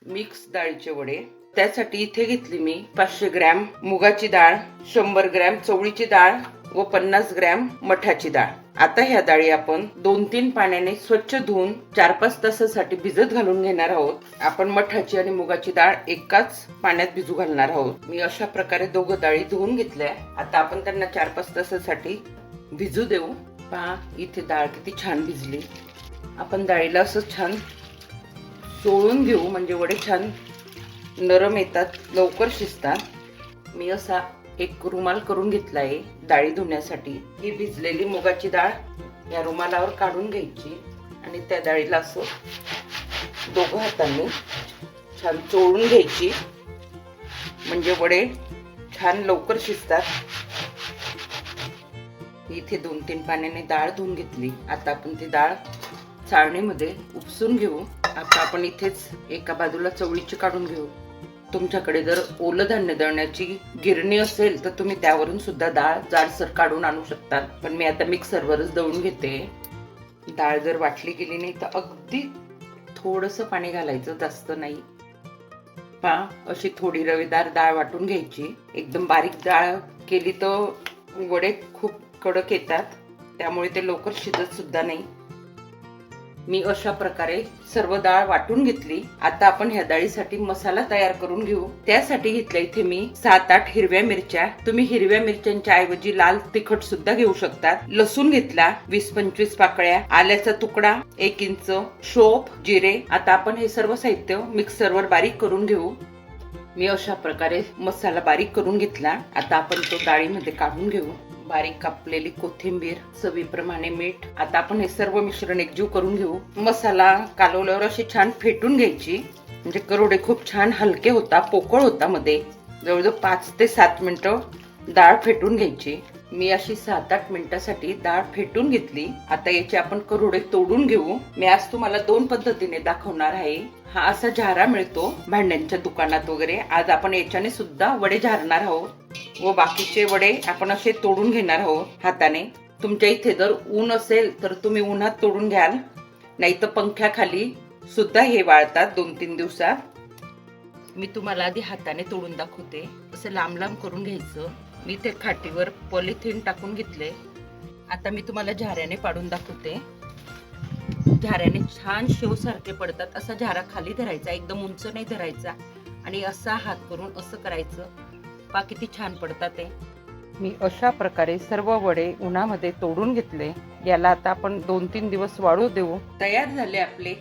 Mix डाळीचे वडे। त्यासाठी इथे घेतली मी 500 ग्रॅम मुगाची डाळ, 100 ग्रॅम चवळीची डाळ व 50 ग्रॅम मठाची डाळ। आता ह्या डाळी आपण 2-3 पाण्याने स्वच्छ धुवून 4-5 तासासाठी भिजत घालून घेणार आहोत। आपण मठाची आणि मुगाची डाळ एकाच पाण्यात भिजू घालणार आहोत। मी अशा प्रकारे दोघं डाळी धुवून घेतल्या। आता आपण त्यांना 4-5 तासासाठी भिजू देऊ। पहा इथे डाळ किती छान भिजली। आपण डाळीला असं छान चोळून घेऊ, म्हणजे वडे छान नरम येतात, लवकर शिजतात। मी असा एक रुमाल करून घेतला आहे डाळी धुण्यासाठी। ही भिजलेली मुगाची डाळ या रुमालावर काढून घ्यायची आणि त्या डाळीला असं दोघं हातांनी छान चोळून घ्यायची, म्हणजे वडे छान लवकर शिजतात। इथे 2-3 पाण्याने डाळ धुवून घेतली। आता आपण ती डाळ चाळणीमध्ये उपसून घेऊ। आता आपण इथेच एका बाजूला चवळीची काढून घेऊ। तुमच्याकडे जर ओलं धान्य दळण्याची गिरणी असेल तर तुम्ही त्यावरून सुद्धा डाळ जाडसर काढून आणू शकता, पण मी आता मिक्सरवरच दळून घेते। डाळ जर वाटली गेली नाही तर अगदी थोडंसं पाणी घालायचं, जास्त नाही। पहा अशी थोडी रवेदार डाळ वाटून घ्यायची। एकदम बारीक डाळ केली तर वडे खूप कडक येतात, त्यामुळे ते लवकर शिजत सुद्धा नाही। मी अशा प्रकारे सर्व डाळ वाटून घेतली। आता आपण ह्या डाळीसाठी मसाला तयार करून घेऊ। त्यासाठी घेतल्या इथे मी 7-8 हिरव्या मिरच्या। तुम्ही हिरव्या मिरच्यांच्या ऐवजी लाल तिखट सुद्धा घेऊ शकता। लसूण घेतला 20-25 पाकळ्या, आल्याचा तुकडा 1 इंच, शोप, जिरे। आता आपण हे सर्व साहित्य मिक्सरवर बारीक करून घेऊ। मी अशा प्रकारे मसाला बारीक करून घेतला। आता आपण तो डाळीमध्ये काढून घेऊ। बारीक कापलेली कोथिंबीर, चवीप्रमाणे मीठ। आता आपण हे सर्व मिश्रण एकजीव करून घेऊ। मसाला कालवल्यावर अशी छान फेटून घ्यायची, म्हणजे करोडे खूप छान हलके होता, पोकळ होता मध्ये। जवळजवळ 5 ते 7 मिनिटं डाळ फेटून घ्यायची। मी अशी 7-8 मिनिटासाठी डाळ फेटून घेतली। आता याचे आपण करोडे तोडून घेऊ। मी आज तुम्हाला 2 पद्धतीने दाखवणार आहे। हा असा झारा मिळतो भांड्यांच्या दुकानात वगैरे, आज आपण याच्याने सुद्धा वडे झारणार आहोत व बाकीचे वडे आपण असे तोडून घेणार आहोत हाताने। तुमच्या इथे जर ऊन असेल तर तुम्ही उन्हात तोडून घ्याल, नाही तर पंख्याखाली सुद्धा हे वाळतात 2-3 दिवसात। मी तुम्हाला आधी हाताने तोडून दाखवते। असं लांब लांब करून घ्यायचं। मी ते खाटीवर पॉलिथिन टाकून घेतले। आता मी तुम्हाला झाऱ्याने पाडून दाखवते। झाऱ्याने छान शेव सारखे पडतात। असा झारा खाली धरायचा, एकदम उंच नाही धरायचा, आणि असा हात करून असं करायचं। पहा किती छान पडतात ते। मी अशा प्रकारे सर्व वडे उन्हामध्ये तोडून घेतले। याला आता आपण 2-3 दिवस वाळू देऊ। तयार झाले आपले